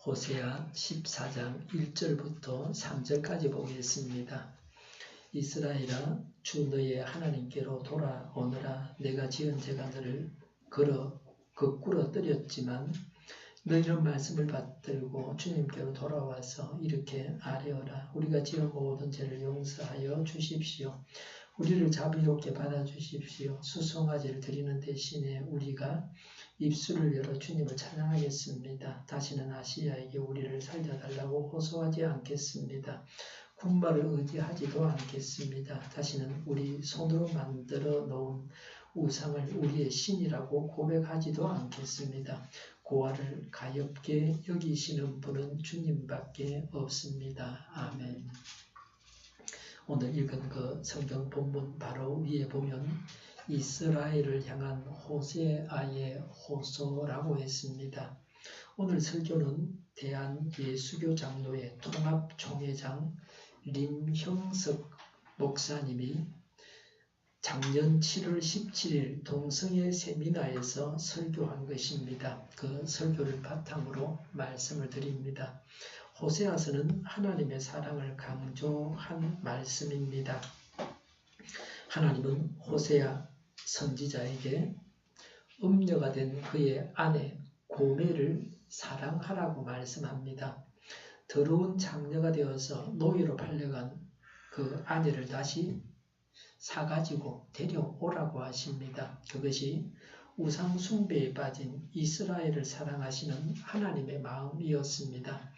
호세아 14장 1절부터 3절까지 보겠습니다. 이스라엘아, 주 너의 하나님께로 돌아오너라. 내가 지은 죄가 너를 거꾸로 떨었지만 너희는 말씀을 받들고 주님께로 돌아와서 이렇게 아뢰어라. 우리가 지은 모든 죄를 용서하여 주십시오. 우리를 자비롭게 받아주십시오. 수송아지를 드리는 대신에 우리가 입술을 열어 주님을 찬양하겠습니다. 다시는 아시아에게 우리를 살려달라고 호소하지 않겠습니다. 군말을 의지하지도 않겠습니다. 다시는 우리 손으로 만들어 놓은 우상을 우리의 신이라고 고백하지도 않겠습니다. 고아를 가엾게 여기시는 분은 주님밖에 없습니다. 아멘. 오늘 읽은 그 성경 본문 바로 위에 보면 이스라엘을 향한 호세아의 호소라고 했습니다. 오늘 설교는 대한예수교 장로회 통합총회장 림형석 목사님이 작년 7월 17일 동성애 세미나에서 설교한 것입니다. 그 설교를 바탕으로 말씀을 드립니다. 호세아서는 하나님의 사랑을 강조한 말씀입니다. 하나님은 호세아 선지자에게 음녀가 된 그의 아내 고멜을 사랑하라고 말씀합니다. 더러운 장녀가 되어서 노예로 팔려간 그 아내를 다시 사가지고 데려오라고 하십니다. 그것이 우상 숭배에 빠진 이스라엘을 사랑하시는 하나님의 마음이었습니다.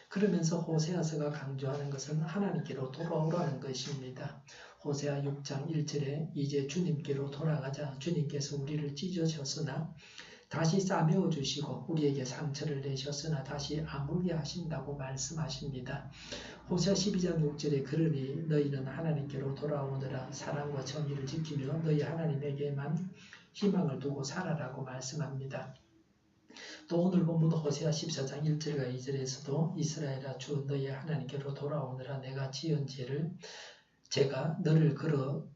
그러면서 호세아서가 강조하는 것은 하나님께로 돌아오라는 것입니다. 호세아 6장 1절에 이제 주님께로 돌아가자. 주님께서 우리를 찢으셨으나 다시 싸매어 주시고 우리에게 상처를 내셨으나 다시 아물게 하신다고 말씀하십니다. 호세아 12장 6절에 그러니 너희는 하나님께로 돌아오느라 사랑과 정의를 지키며 너희 하나님에게만 희망을 두고 살아라고 말씀합니다. 또 오늘 본문 호세아 14장 1절과 2절에서도 이스라엘아, 주 너희 하나님께로 돌아오느라 내가 지은 제가 너를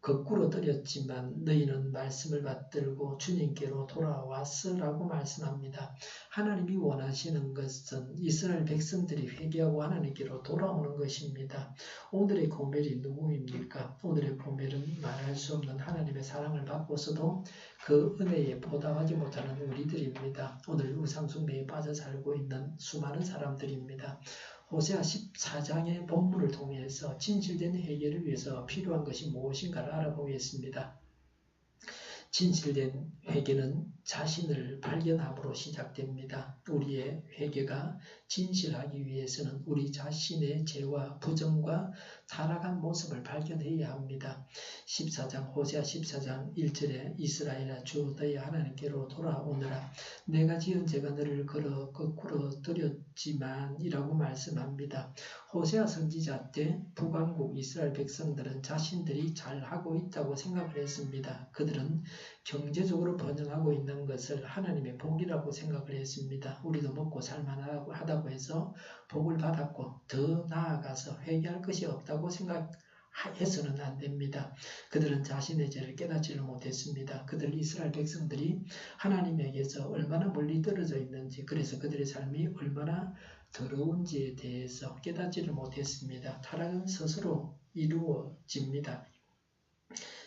거꾸로 떨었지만 너희는 말씀을 받들고 주님께로 돌아왔으라고 말씀합니다. 하나님이 원하시는 것은 이스라엘 백성들이 회개하고 하나님께로 돌아오는 것입니다. 오늘의 고멜이 누구입니까? 오늘의 고멜은 말할 수 없는 하나님의 사랑을 받고서도 그 은혜에 보답하지 못하는 우리들입니다. 오늘 우상숭배에 빠져 살고 있는 수많은 사람들입니다. 호세아 14장의 본문을 통해서 진실된 회개를 위해서 필요한 것이 무엇인가를 알아보겠습니다. 진실된 회개는 자신을 발견함으로 시작됩니다. 우리의 회개가 진실하기 위해서는 우리 자신의 죄와 부정과 타락한 모습을 발견해야 합니다. 14장 호세아 14장 1절에 이스라엘아, 주 너희 하나님께로 돌아오느라 내가 지은 죄가 너를 거꾸로 떨었지만 이라고 말씀합니다. 호세아 선지자 때 북왕국 이스라엘 백성들은 자신들이 잘하고 있다고 생각을 했습니다. 그들은 경제적으로 번영하고 있는 것을 하나님의 복이라고 생각을 했습니다. 우리도 먹고 살만하다고 해서 복을 받았고 더 나아가서 회개할 것이 없다고 생각해서는 안 됩니다. 그들은 자신의 죄를 깨닫지를 못했습니다. 그들 이스라엘 백성들이 하나님에게서 얼마나 멀리 떨어져 있는지, 그래서 그들의 삶이 얼마나 더러운지에 대해서 깨닫지를 못했습니다. 타락은 스스로 이루어집니다.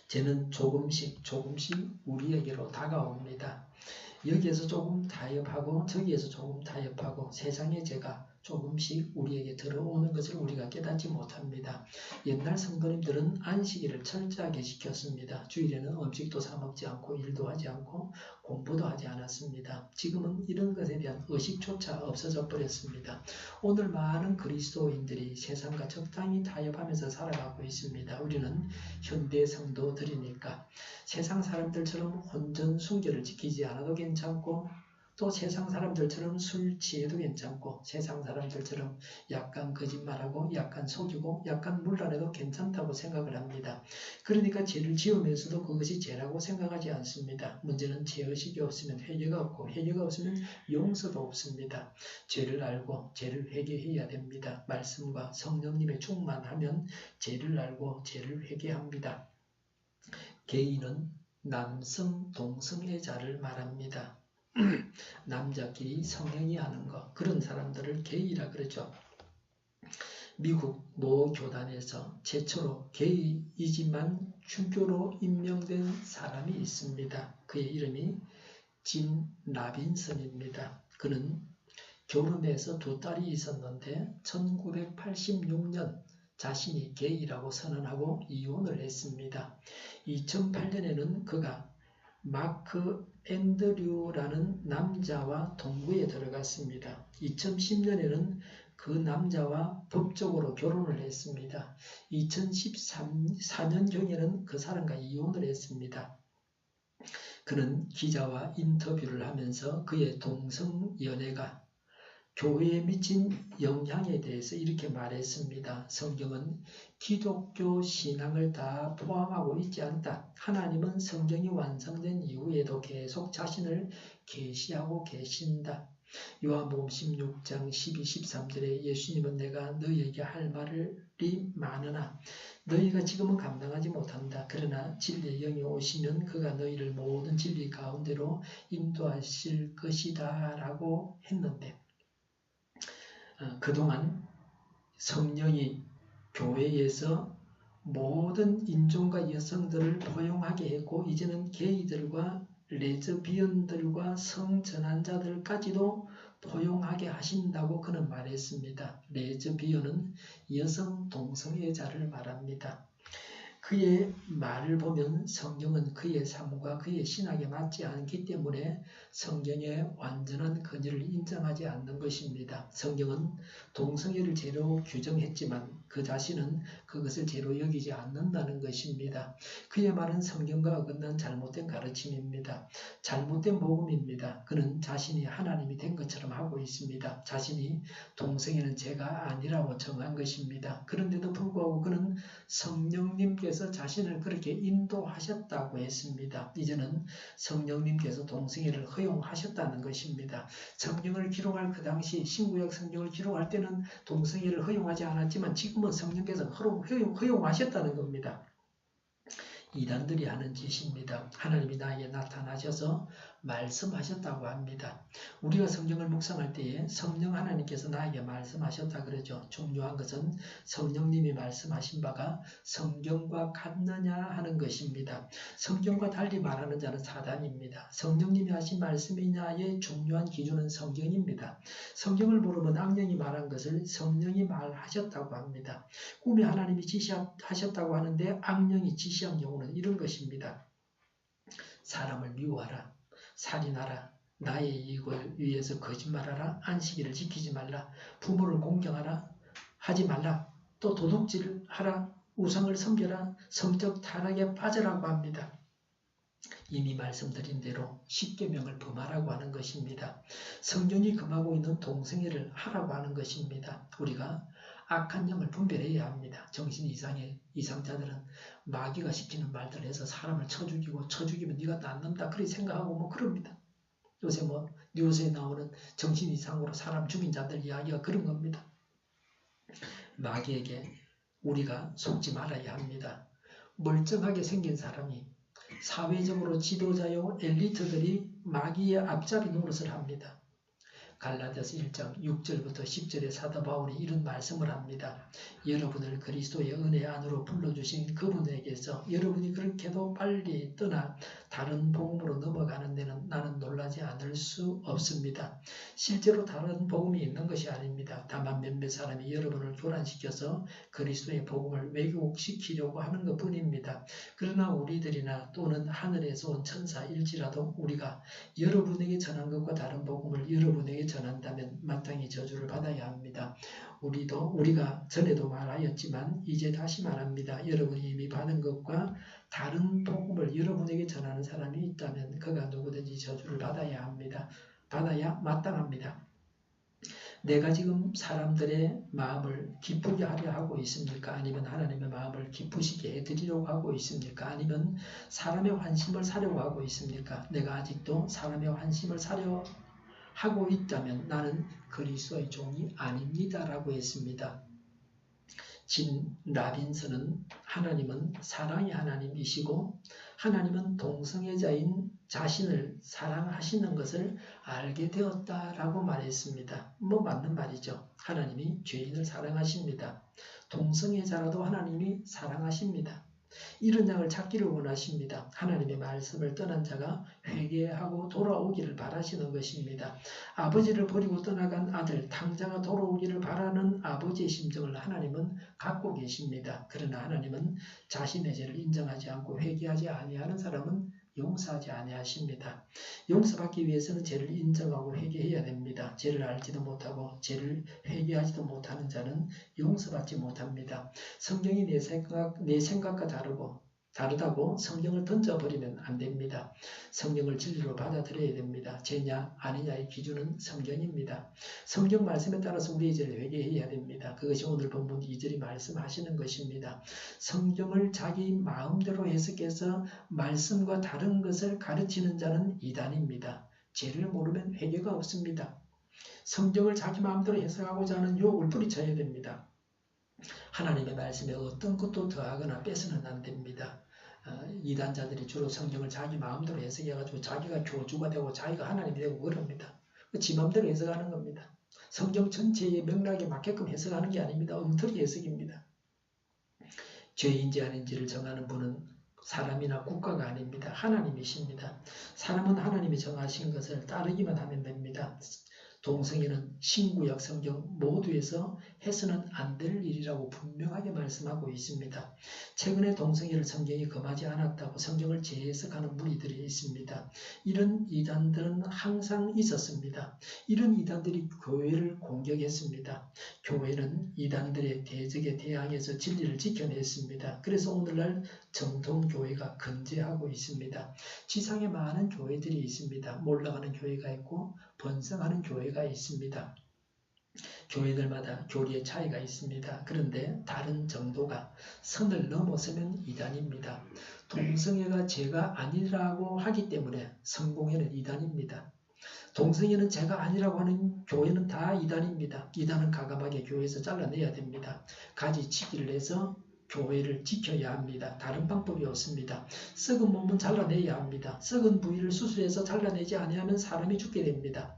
죄는 조금씩 우리에게로 다가옵니다. 여기에서 조금 타협하고 저기에서 조금 타협하고 세상의 죄가 조금씩 우리에게 들어오는 것을 우리가 깨닫지 못합니다. 옛날 성도님들은 안식일을 철저하게 지켰습니다. 주일에는 음식도 사 먹지 않고 일도 하지 않고 공부도 하지 않았습니다. 지금은 이런 것에 대한 의식조차 없어져 버렸습니다. 오늘 많은 그리스도인들이 세상과 적당히 타협하면서 살아가고 있습니다. 우리는 현대 성도들이니까 세상 사람들처럼 혼전 순결을 지키지 않아도 괜찮고 또 세상 사람들처럼 술 취해도 괜찮고 세상 사람들처럼 약간 거짓말하고 약간 속이고 약간 물러내도 괜찮다고 생각을 합니다. 그러니까 죄를 지으면서도 그것이 죄라고 생각하지 않습니다. 문제는 죄의식이 없으면 회개가 없고 회개가 없으면 용서도 없습니다. 죄를 알고 죄를 회개해야 됩니다. 말씀과 성령님의 충만하면 죄를 알고 죄를 회개합니다. 개인은 남성 동성애자를 말합니다. 남자끼리 성행위 하는 것, 그런 사람들을 게이라 그러죠. 미국 모 교단에서 최초로 게이이지만 주교로 임명된 사람이 있습니다. 그의 이름이 짐 라빈슨입니다. 그는 결혼해서 2딸이 있었는데 1986년 자신이 게이라고 선언하고 이혼을 했습니다. 2008년에는 그가 마크 앤드류라는 남자와 동거에 들어갔습니다. 2010년에는 그 남자와 법적으로 결혼을 했습니다. 2014년경에는 그 사람과 이혼을 했습니다. 그는 기자와 인터뷰를 하면서 그의 동성 연애가 교회에 미친 영향에 대해서 이렇게 말했습니다. 성경은 기독교 신앙을 다 포함하고 있지 않다. 하나님은 성경이 완성된 이후에도 계속 자신을 계시하고 계신다. 요한복음 16장 12, 13절에 예수님은 내가 너희에게 할 말이 많으나 너희가 지금은 감당하지 못한다. 그러나 진리의 영이 오시면 그가 너희를 모든 진리 가운데로 인도하실 것이다 라고 했는데 그동안 성령이 교회에서 모든 인종과 여성들을 포용하게 했고 이제는 게이들과 레즈비언들과 성전환자들까지도 포용하게 하신다고 그는 말했습니다. 레즈비언은 여성 동성애자를 말합니다. 그의 말을 보면 성경은 그의 삶과 그의 신학에 맞지 않기 때문에 성경의 완전한 권위를 인정하지 않는 것입니다. 성경은 동성애를 죄로 규정했지만 그 자신은 그것을 죄로 여기지 않는다는 것입니다. 그의 말은 성경과 어긋난 잘못된 가르침입니다. 잘못된 복음입니다. 그는 자신이 하나님이 된 것처럼 하고 있습니다. 자신이 동성애는 죄가 아니라고 정한 것입니다. 그런데도 불구하고 그는 성령님께서 자신을 그렇게 인도하셨다고 했습니다. 이제는 성령님께서 동성애를 허용하셨다는 것입니다. 성경을 기록할 그 당시 신구약 성경을 기록할 때는 동성애를 허용하지 않았지만 지금은 성령께서 허용하셨다는 겁니다. 이단들이 하는 짓입니다. 하나님이 나에게 나타나셔서 말씀하셨다고 합니다. 우리가 성경을 묵상할 때에 성령 하나님께서 나에게 말씀하셨다 그러죠. 중요한 것은 성령님이 말씀하신 바가 성경과 같느냐 하는 것입니다. 성경과 달리 말하는 자는 사단입니다. 성령님이 하신 말씀이냐의 중요한 기준은 성경입니다. 성경을 모르면 악령이 말한 것을 성령이 말하셨다고 합니다. 꿈에 하나님이 지시하셨다고 하는데 악령이 지시한 경우는 이런 것입니다. 사람을 미워하라. 살인하라. 나의 이익을 위해서 거짓말하라. 안식일을 지키지 말라. 부모를 공경하라. 하지 말라. 또 도둑질하라. 우상을 섬겨라. 성적 타락에 빠져라고 합니다. 이미 말씀드린 대로 10계명을 범하라고 하는 것입니다. 성경이 금하고 있는 동성애를 하라고 하는 것입니다. 우리가 악한 영을 분별해야 합니다. 정신 이상자들은 마귀가 시키는 말들을 해서 사람을 쳐 죽이면 네가 낫는다 그렇게 생각하고 그럽니다. 요새 뉴스에 나오는 정신 이상으로 사람 죽인 자들 이야기가 그런 겁니다. 마귀에게 우리가 속지 말아야 합니다. 멀쩡하게 생긴 사람이 사회적으로 지도자요 엘리트들이 마귀의 앞잡이 노릇을 합니다. 갈라디아서 1장 6절부터 10절에 사도 바울이 이런 말씀을 합니다. 여러분을 그리스도의 은혜 안으로 불러주신 그분에게서 여러분이 그렇게도 빨리 떠나 다른 복음으로 넘어가는 데는 나는 놀라지 않을 수 없습니다. 실제로 다른 복음이 있는 것이 아닙니다. 다만 몇몇 사람이 여러분을 교란시켜서 그리스도의 복음을 왜곡시키려고 하는 것뿐입니다. 그러나 우리들이나 또는 하늘에서 온 천사일지라도 우리가 여러분에게 전한 것과 다른 복음을 여러분에게 전한다면 마땅히 저주를 받아야 합니다. 우리가 전에도 말하였지만 이제 다시 말합니다. 여러분이 이미 받은 것과 다른 복음을 여러분에게 전하는 사람이 있다면 그가 누구든지 저주를 받아야 합니다. 받아야 마땅합니다. 내가 지금 사람들의 마음을 기쁘게 하려 하고 있습니까? 아니면 하나님의 마음을 기쁘시게 해드리려고 하고 있습니까? 아니면 사람의 환심을 사려고 하고 있습니까? 내가 아직도 사람의 환심을 사려 하고 있다면 나는 그리스도의 종이 아닙니다라고 했습니다. 진 라빈슨은 하나님은 사랑의 하나님이시고 하나님은 동성애자인 자신을 사랑하시는 것을 알게 되었다라고 말했습니다. 맞는 말이죠. 하나님이 죄인을 사랑하십니다. 동성애자라도 하나님이 사랑하십니다. 이런 양을 찾기를 원하십니다. 하나님의 말씀을 떠난 자가 회개하고 돌아오기를 바라시는 것입니다. 아버지를 버리고 떠나간 아들 탕자가 돌아오기를 바라는 아버지의 심정을 하나님은 갖고 계십니다. 그러나 하나님은 자신의 죄를 인정하지 않고 회개하지 아니하는 사람은 용서하지 아니하십니다. 용서받기 위해서는 죄를 인정하고 회개해야 됩니다. 죄를 알지도 못하고 죄를 회개하지도 못하는 자는 용서받지 못합니다. 성경이 내 생각과 다르다고 성경을 던져버리면 안 됩니다. 성경을 진리로 받아들여야 됩니다. 죄냐 아니냐의 기준은 성경입니다. 성경 말씀에 따라서 우리의 죄를 회개해야 됩니다. 그것이 오늘 본문 2절이 말씀하시는 것입니다. 성경을 자기 마음대로 해석해서 말씀과 다른 것을 가르치는 자는 이단입니다. 죄를 모르면 회개가 없습니다. 성경을 자기 마음대로 해석하고자 하는 유혹을 뿌리쳐야 됩니다. 하나님의 말씀에 어떤 것도 더하거나 빼서는 안 됩니다. 이단자들이 주로 성경을 자기 마음대로 해석해가지고 자기가 교주가 되고 자기가 하나님이 되고 그럽니다. 지 마음대로 해석하는 겁니다. 성경 전체의 맥락에 맞게끔 해석하는 게 아닙니다. 엉터리 해석입니다. 죄인지 아닌지를 정하는 분은 사람이나 국가가 아닙니다. 하나님이십니다. 사람은 하나님이 정하신 것을 따르기만 하면 됩니다. 동성애는 신구약 성경 모두에서 해서는 안 될 일이라고 분명하게 말씀하고 있습니다. 최근에 동성애를 성경이 금하지 않았다고 성경을 재해석하는 무리들이 있습니다. 이런 이단들은 항상 있었습니다. 이런 이단들이 교회를 공격했습니다. 교회는 이단들의 대적에 대항해서 진리를 지켜냈습니다. 그래서 오늘날 정통교회가 건재하고 있습니다. 지상에 많은 교회들이 있습니다. 몰락하는 교회가 있고 번성하는 교회가 있습니다. 교회들마다 교리의 차이가 있습니다. 그런데 다른 정도가 선을 넘어서면 이단입니다. 동성애가 죄가 아니라고 하기 때문에 성공회는 이단입니다. 동성애는 죄가 아니라고 하는 교회는 다 이단입니다. 이단은 과감하게 교회에서 잘라내야 됩니다. 가지치기를 해서 교회를 지켜야 합니다. 다른 방법이 없습니다. 썩은 몸은 잘라내야 합니다. 썩은 부위를 수술해서 잘라내지 아니하면 사람이 죽게 됩니다.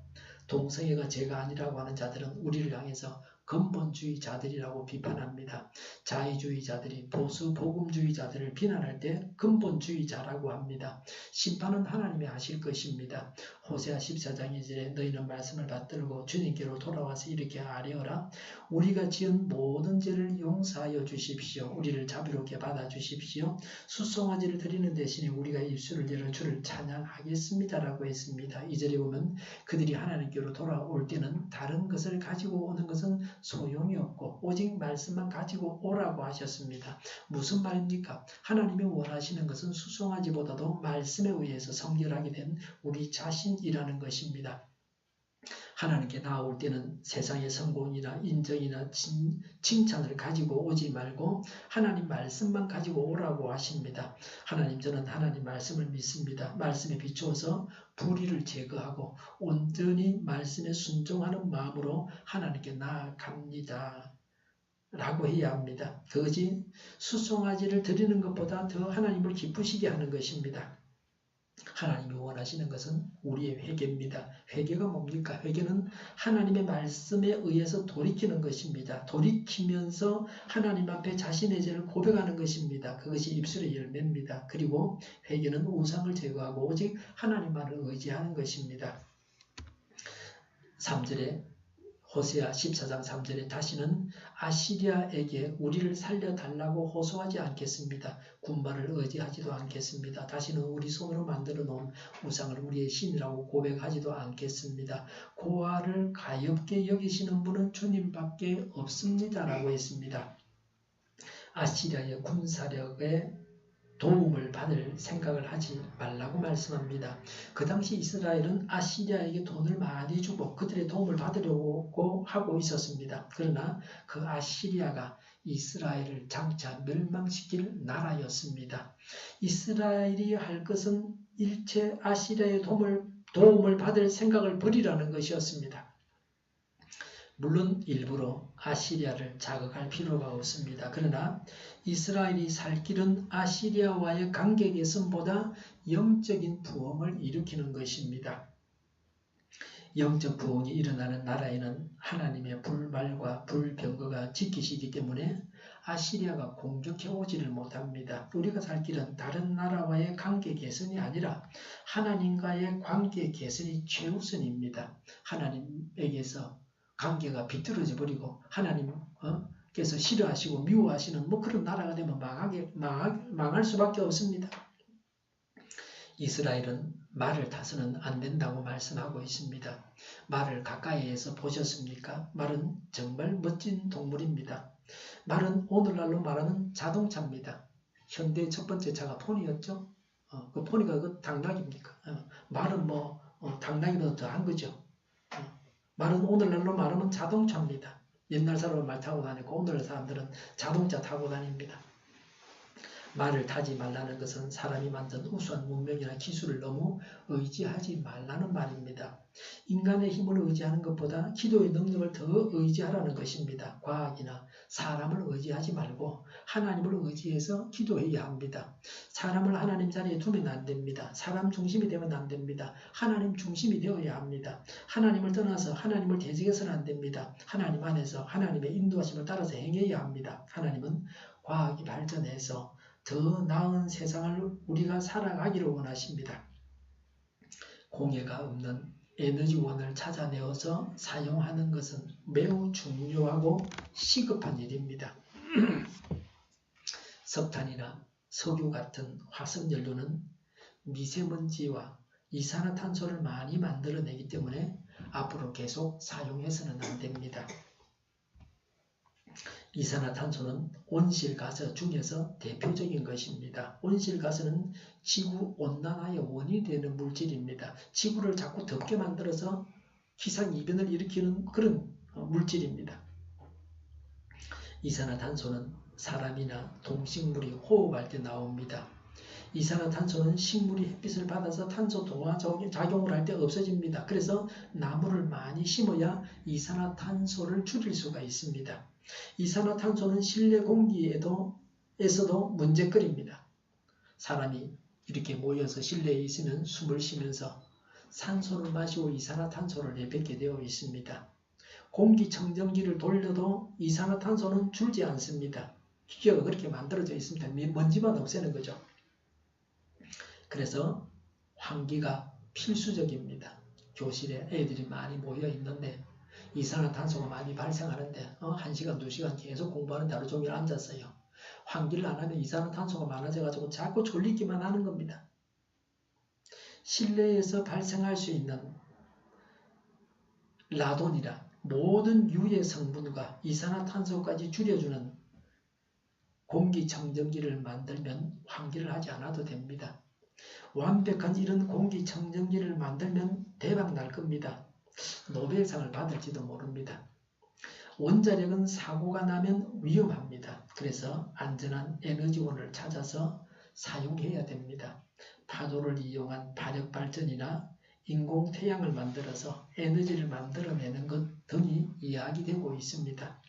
동성애가 죄가 아니라고 하는 자들은 우리를 향해서 근본주의자들이라고 비판합니다. 자의주의자들이 보수 복음주의자들을 비난할 때 근본주의자라고 합니다. 심판은 하나님이 하실 것입니다. 호세아 14장 2절에 너희는 말씀을 받들고 주님께로 돌아와서 이렇게 아뢰어라. 우리가 지은 모든 죄를 용서하여 주십시오. 우리를 자비롭게 받아주십시오. 수송아지를 드리는 대신에 우리가 입술을 열어 주를 찬양하겠습니다. 라고 했습니다. 2절에 보면 그들이 하나님께로 돌아올 때는 다른 것을 가지고 오는 것은 소용이 없고 오직 말씀만 가지고 오라고 하셨습니다. 무슨 말입니까? 하나님이 원하시는 것은 수송아지보다도 말씀에 의해서 성결하게 된 우리 자신이라는 것입니다. 하나님께 나올 때는 세상의 성공이나 인정이나 칭찬을 가지고 오지 말고 하나님 말씀만 가지고 오라고 하십니다. 하나님 저는 하나님 말씀을 믿습니다. 말씀에 비추어서 불의를 제거하고 온전히 말씀에 순종하는 마음으로 하나님께 나아갑니다. 라고 해야 합니다. 그것이 수송아지를 드리는 것보다 더 하나님을 기쁘시게 하는 것입니다. 하나님이 원하시는 것은 우리의 회개입니다. 회개가 뭡니까? 회개는 하나님의 말씀에 의해서 돌이키는 것입니다. 돌이키면서 하나님 앞에 자신의 죄를 고백하는 것입니다. 그것이 입술의 열매입니다. 그리고 회개는 우상을 제거하고 오직 하나님만을 의지하는 것입니다. 3절에 호세아 14장 3절에 다시는 아시리아에게 우리를 살려달라고 호소하지 않겠습니다. 군발을 의지하지도 않겠습니다. 다시는 우리 손으로 만들어 놓은 우상을 우리의 신이라고 고백하지도 않겠습니다. 고아를 가엾게 여기시는 분은 주님밖에 없습니다. 라고 했습니다. 아시리아의 군사력에 도움을 받을 생각을 하지 말라고 말씀합니다. 그 당시 이스라엘은 아시리아에게 돈을 많이 주고 그들의 도움을 받으려고 하고 있었습니다. 그러나 그 아시리아가 이스라엘을 장차 멸망시킬 나라였습니다. 이스라엘이 할 것은 일체 아시리아의 도움을 받을 생각을 버리라는 것이었습니다. 물론 일부러 아시리아를 자극할 필요가 없습니다. 그러나 이스라엘이 살 길은 아시리아와의 관계 개선보다 영적인 부흥을 일으키는 것입니다. 영적 부흥이 일어나는 나라에는 하나님의 불말과 불병거가 지키시기 때문에 아시리아가 공격해 오지를 못합니다. 우리가 살 길은 다른 나라와의 관계 개선이 아니라 하나님과의 관계 개선이 최우선입니다. 하나님에게서 관계가 비뚤어져 버리고 하나님께서 싫어하시고 미워하시는 그런 나라가 되면 망할 수밖에 없습니다. 이스라엘은 말을 타서는 안 된다고 말씀하고 있습니다. 말을 가까이에서 보셨습니까? 말은 정말 멋진 동물입니다. 말은 오늘날로 말하는 자동차입니다. 현대의 첫 번째 차가 폰이었죠. 그 폰이가 그 당나귀입니까? 말은 당나귀보다 더한 거죠. 말은 오늘날로 말하면 자동차입니다. 옛날 사람은 말 타고 다니고 오늘날 사람들은 자동차 타고 다닙니다. 말을 타지 말라는 것은 사람이 만든 우수한 문명이나 기술을 너무 의지하지 말라는 말입니다. 인간의 힘을 의지하는 것보다 기도의 능력을 더 의지하라는 것입니다. 과학이나 사람을 의지하지 말고 하나님을 의지해서 기도해야 합니다. 사람을 하나님 자리에 두면 안 됩니다. 사람 중심이 되면 안 됩니다. 하나님 중심이 되어야 합니다. 하나님을 떠나서 하나님을 대적해서는 안 됩니다. 하나님 안에서 하나님의 인도하심을 따라서 행해야 합니다. 하나님은 과학이 발전해서 더 나은 세상을 우리가 살아가기를 원하십니다. 공해가 없는 에너지원을 찾아내어서 사용하는 것은 매우 중요하고 시급한 일입니다. 석탄이나 석유 같은 화석연료는 미세먼지와 이산화탄소를 많이 만들어내기 때문에 앞으로 계속 사용해서는 안 됩니다. 이산화탄소는 온실가스 중에서 대표적인 것입니다. 온실가스는 지구온난화의 원인이 되는 물질입니다. 지구를 자꾸 덥게 만들어서 기상이변을 일으키는 그런 물질입니다. 이산화탄소는 사람이나 동식물이 호흡할 때 나옵니다. 이산화탄소는 식물이 햇빛을 받아서 탄소 동화 작용을 할 때 없어집니다. 그래서 나무를 많이 심어야 이산화탄소를 줄일 수가 있습니다. 이산화탄소는 실내 공기에서도 문제거리입니다. 사람이 이렇게 모여서 실내에 있으면 숨을 쉬면서 산소를 마시고 이산화탄소를 내뱉게 되어 있습니다. 공기청정기를 돌려도 이산화탄소는 줄지 않습니다. 기계가 그렇게 만들어져 있습니다. 먼지만 없애는 거죠. 그래서 환기가 필수적입니다. 교실에 애들이 많이 모여 있는데 이산화탄소가 많이 발생하는데 1시간, 2시간 계속 공부하는데 하루 종일 앉았어요. 환기를 안 하면 이산화탄소가 많아져가지고 자꾸 졸리기만 하는 겁니다. 실내에서 발생할 수 있는 라돈이나 모든 유해 성분과 이산화탄소까지 줄여주는 공기청정기를 만들면 환기를 하지 않아도 됩니다. 완벽한 이런 공기청정기를 만들면 대박 날 겁니다. 노벨상을 받을지도 모릅니다. 원자력은 사고가 나면 위험합니다. 그래서 안전한 에너지원을 찾아서 사용해야 됩니다. 파도를 이용한 발전이나 인공태양을 만들어서 에너지를 만들어내는 것 등이 이야기되고 있습니다.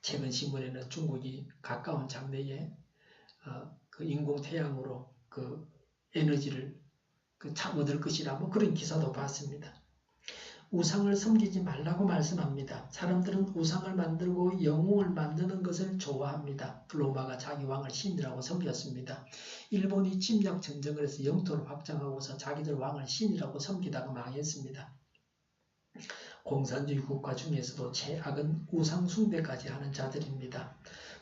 최근 신문에는 중국이 가까운 장래에 그 인공태양으로 그 에너지를 얻을 것이라 그런 기사도 봤습니다. 우상을 섬기지 말라고 말씀합니다. 사람들은 우상을 만들고 영웅을 만드는 것을 좋아합니다. 로마가 자기 왕을 신이라고 섬겼습니다. 일본이 침략 전쟁을 해서 영토를 확장하고서 자기들 왕을 신이라고 섬기다가 망했습니다. 공산주의 국가 중에서도 최악은 우상 숭배까지 하는 자들입니다.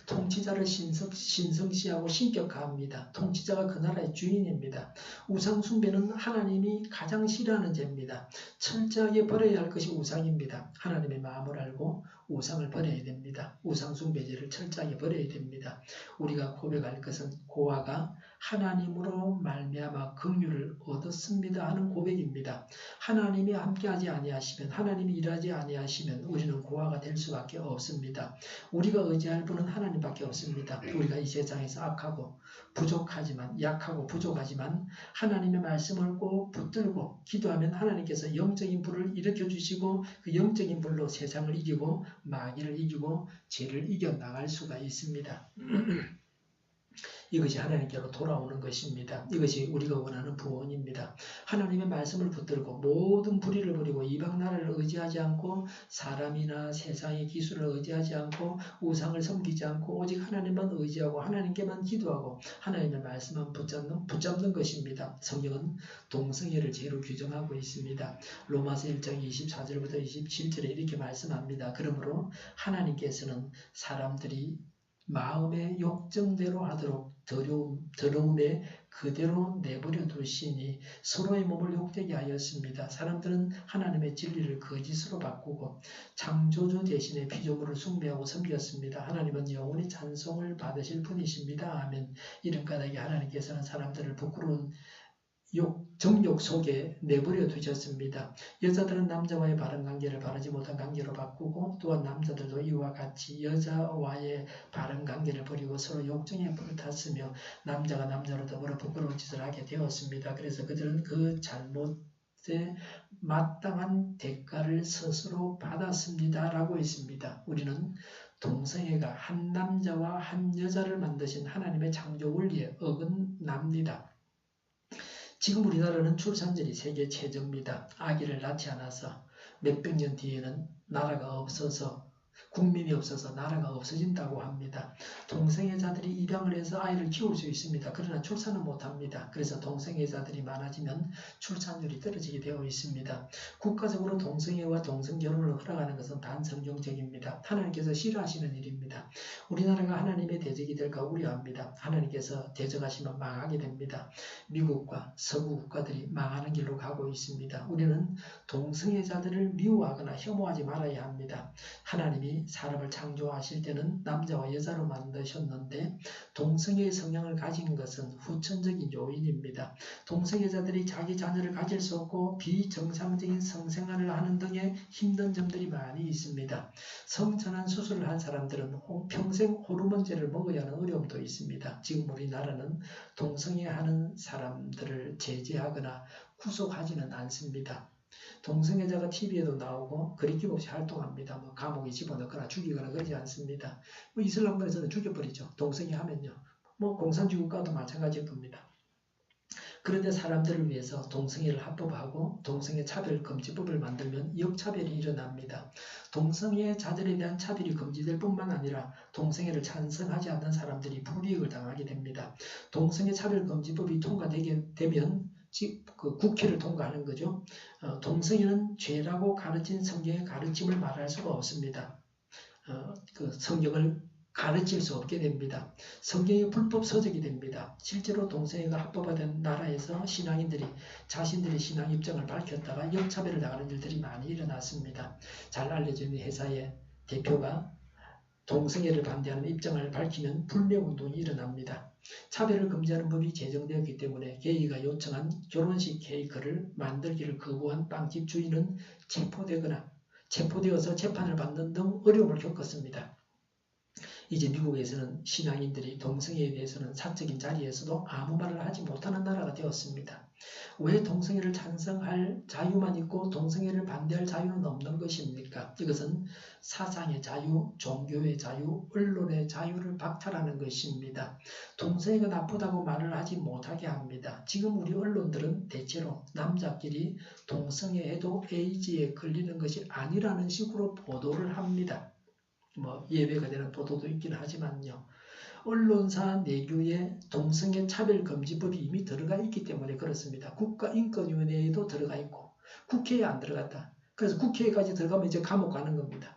통치자를 신성시하고 신격화합니다. 통치자가 그 나라의 주인입니다. 우상 숭배는 하나님이 가장 싫어하는 죄입니다. 철저하게 버려야 할 것이 우상입니다. 하나님의 마음을 알고 우상을 버려야 됩니다. 우상 숭배죄를 철저하게 버려야 됩니다. 우리가 고백할 것은 고아가 하나님으로 말미암아 긍휼을 얻었습니다 하는 고백입니다. 하나님이 함께하지 아니하시면, 하나님이 일하지 아니하시면 우리는 고아가 될 수밖에 없습니다. 우리가 의지할 분은 하나님밖에 없습니다. 우리가 이 세상에서 악하고 부족하지만, 약하고 부족하지만 하나님의 말씀을 꼭 붙들고 기도하면 하나님께서 영적인 불을 일으켜 주시고 그 영적인 불로 세상을 이기고 마귀를 이기고 죄를 이겨나갈 수가 있습니다. 이것이 하나님께로 돌아오는 것입니다. 이것이 우리가 원하는 구원입니다. 하나님의 말씀을 붙들고 모든 불의를 버리고 이방 나라를 의지하지 않고 사람이나 세상의 기술을 의지하지 않고 우상을 섬기지 않고 오직 하나님만 의지하고 하나님께만 기도하고 하나님의 말씀만 붙잡는 것입니다. 성경은 동성애를 죄로 규정하고 있습니다. 로마서 1장 24절부터 27절에 이렇게 말씀합니다. 그러므로 하나님께서는 사람들이 마음의 욕정대로 하도록 더러움에 그대로 내버려 두시니 서로의 몸을 욕되게 하였습니다. 사람들은 하나님의 진리를 거짓으로 바꾸고 창조주 대신에 피조물을 숭배하고 섬겼습니다. 하나님은 영원히 찬송을 받으실 분이십니다. 아멘. 이런 까닭에 하나님께서는 사람들을 부끄러운 정욕 속에 내버려 두셨습니다. 여자들은 남자와의 바른 관계를 바르지 못한 관계로 바꾸고 또한 남자들도 이와 같이 여자와의 바른 관계를 버리고 서로 욕정에 불을 탔으며 남자가 남자로 더불어 부끄러운 짓을 하게 되었습니다. 그래서 그들은 그 잘못에 마땅한 대가를 스스로 받았습니다. 라고 했습니다. 우리는 동성애가 한 남자와 한 여자를 만드신 하나님의 창조 원리에 어긋납니다. 지금 우리나라는 출산율이 세계 최저입니다. 아기를 낳지 않아서 몇백 년 뒤에는 나라가 없어서 국민이 없어서 나라가 없어진다고 합니다. 동성애자들이 입양을 해서 아이를 키울 수 있습니다. 그러나 출산은 못합니다. 그래서 동성애자들이 많아지면 출산율이 떨어지게 되어 있습니다. 국가적으로 동성애와 동성결혼을 허락하는 것은 반성경적입니다. 하나님께서 싫어하시는 일입니다. 우리나라가 하나님의 대적이 될까 우려합니다. 하나님께서 대적하시면 망하게 됩니다. 미국과 서구 국가들이 망하는 길로 가고 있습니다. 우리는 동성애자들을 미워하거나 혐오하지 말아야 합니다. 하나님이 사람을 창조하실 때는 남자와 여자로 만드셨는데 동성애의 성향을 가진 것은 후천적인 요인입니다. 동성애자들이 자기 자녀를 가질 수 없고 비정상적인 성생활을 하는 등의 힘든 점들이 많이 있습니다. 성전환 수술을 한 사람들은 평생 호르몬제를 먹어야 하는 어려움도 있습니다. 지금 우리나라는 동성애하는 사람들을 제재하거나 구속하지는 않습니다. 동성애자가 TV에도 나오고 그리낌없이 활동합니다. 감옥에 집어넣거나 죽이거나 그러지 않습니다. 이슬람권에서는 죽여버리죠. 동성애 하면요. 공산주의국가도 마찬가지일 겁니다. 그런데 사람들을 위해서 동성애를 합법화하고 동성애 차별금지법을 만들면 역차별이 일어납니다. 동성애자들에 대한 차별이 금지될 뿐만 아니라 동성애를 찬성하지 않는 사람들이 불이익을 당하게 됩니다. 동성애 차별금지법이 통과되게 되면 그 국회를 통과하는 거죠. 동성애는 죄라고 가르친 성경의 가르침을 말할 수가 없습니다. 그 성경을 가르칠 수 없게 됩니다. 성경이 불법 서적이 됩니다. 실제로 동성애가 합법화된 나라에서 신앙인들이 자신들의 신앙 입장을 밝혔다가 역차별을 당하는 일들이 많이 일어났습니다. 잘 알려져 있는 회사의 대표가 동성애를 반대하는 입장을 밝히면 불매운동이 일어납니다. 차별을 금지하는 법이 제정되었기 때문에 게이가 요청한 결혼식 케이크를 만들기를 거부한 빵집 주인은 체포되어서 재판을 받는 등 어려움을 겪었습니다. 이제 미국에서는 신앙인들이 동성애에 대해서는 사적인 자리에서도 아무 말을 하지 못하는 나라가 되었습니다. 왜 동성애를 찬성할 자유만 있고 동성애를 반대할 자유는 없는 것입니까? 이것은 사상의 자유, 종교의 자유, 언론의 자유를 박탈하는 것입니다. 동성애가 나쁘다고 말을 하지 못하게 합니다. 지금 우리 언론들은 대체로 남자끼리 동성애해도 에이즈에 걸리는 것이 아니라는 식으로 보도를 합니다. 예외가 되는 보도도 있긴 하지만요. 언론사 내규에 동성애 차별금지법이 이미 들어가 있기 때문에 그렇습니다. 국가인권위원회에도 들어가 있고 국회에 안 들어갔다. 그래서 국회에까지 들어가면 이제 감옥 가는 겁니다.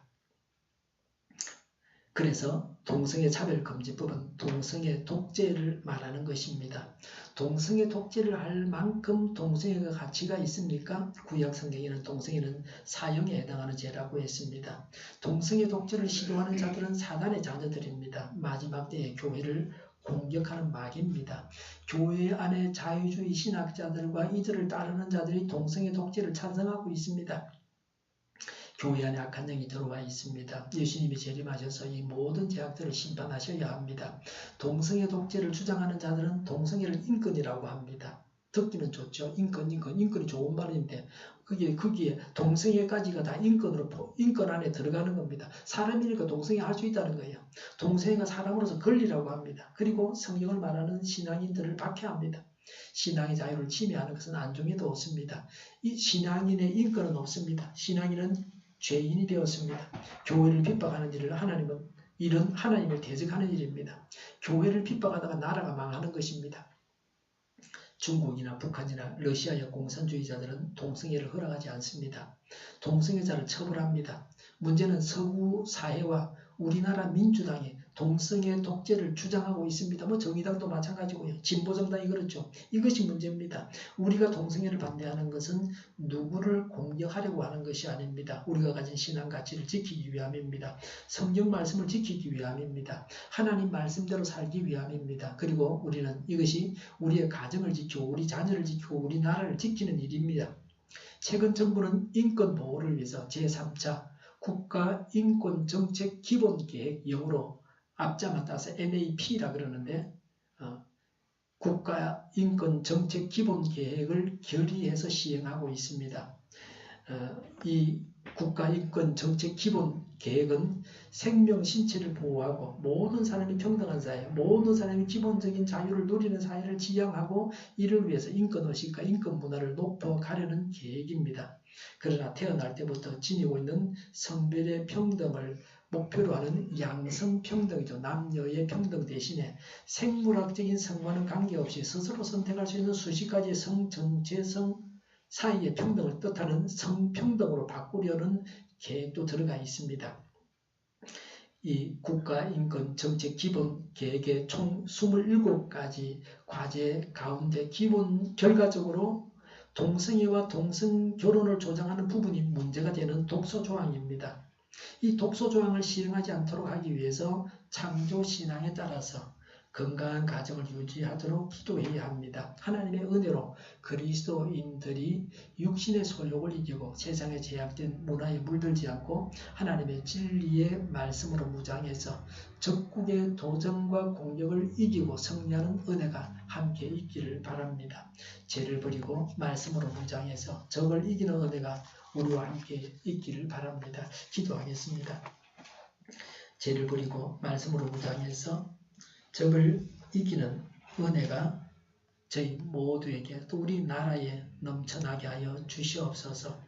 그래서 동성애 차별금지법은 동성애 독재를 말하는 것입니다. 동성애 독재를 할 만큼 동성애가 가치가 있습니까? 구약 성경에는 동성애는 사형에 해당하는 죄라고 했습니다. 동성애 독재를 시도하는 자들은 사단의 자녀들입니다. 마지막 때의 교회를 공격하는 마귀입니다. 교회 안에 자유주의 신학자들과 이들을 따르는 자들이 동성애 독재를 찬성하고 있습니다. 교회 안에 악한 영이 들어와 있습니다. 예수님이 재림하셔서 이 모든 죄악들을 심판하셔야 합니다. 동성애 독재를 주장하는 자들은 동성애를 인권이라고 합니다. 듣기는 좋죠. 인권이 좋은 말인데 거기에 동성애까지가 다 인권 안에 들어가는 겁니다. 사람이니까 동성애 할 수 있다는 거예요. 동성애가 사람으로서 권리라고 합니다. 그리고 성경을 말하는 신앙인들을 박해합니다. 신앙의 자유를 침해하는 것은 안중에도 없습니다. 이 신앙인의 인권은 없습니다. 신앙인은 죄인이 되었습니다. 교회를 핍박하는 일을 하나님을 대적하는 일입니다. 교회를 핍박하다가 나라가 망하는 것입니다. 중국이나 북한이나 러시아의 공산주의자들은 동성애를 허락하지 않습니다. 동성애자를 처벌합니다. 문제는 서구 사회와 우리나라 민주당이 동성애 독재를 주장하고 있습니다. 정의당도 마찬가지고요. 진보정당이 그렇죠. 이것이 문제입니다. 우리가 동성애를 반대하는 것은 누구를 공격하려고 하는 것이 아닙니다. 우리가 가진 신앙 가치를 지키기 위함입니다. 성경 말씀을 지키기 위함입니다. 하나님 말씀대로 살기 위함입니다. 그리고 우리는 이것이 우리의 가정을 지키고 우리 자녀를 지키고 우리 나라를 지키는 일입니다. 최근 정부는 인권 보호를 위해서 제3차 국가인권정책 기본계획, 영어로 앞자만 따서 NAP라 그러는데 국가인권정책 기본계획을 결의해서 시행하고 있습니다. 이 국가인권정책 기본계획은 생명, 신체를 보호하고 모든 사람이 평등한 사회, 모든 사람이 기본적인 자유를 누리는 사회를 지향하고 이를 위해서 인권의식과 인권문화를 높여가려는 계획입니다. 그러나 태어날 때부터 지니고 있는 성별의 평등을 목표로 하는 양성평등이죠. 남녀의 평등 대신에 생물학적인 성과는 관계없이 스스로 선택할 수 있는 수십 가지의 성 전체성 사이의 평등을 뜻하는 성평등으로 바꾸려는 계획도 들어가 있습니다. 이 국가인권정책기본계획의 총 27가지 과제 가운데 결과적으로 동성애와 동성결혼을 조장하는 부분이 문제가 되는 독소조항입니다. 이 독소조항을 실행하지 않도록 하기 위해서 창조신앙에 따라서 건강한 가정을 유지하도록 기도해야 합니다. 하나님의 은혜로 그리스도인들이 육신의 소욕을 이기고 세상에 제약된 문화에 물들지 않고 하나님의 진리의 말씀으로 무장해서 적국의 도전과 공격을 이기고 승리하는 은혜가 함께 있기를 바랍니다. 죄를 버리고 말씀으로 무장해서 적을 이기는 은혜가 우리와 함께 있기를 바랍니다. 기도하겠습니다. 죄를 버리고 말씀으로 무장해서 적을 이기는 은혜가 저희 모두에게 또 우리 나라에 넘쳐나게 하여 주시옵소서.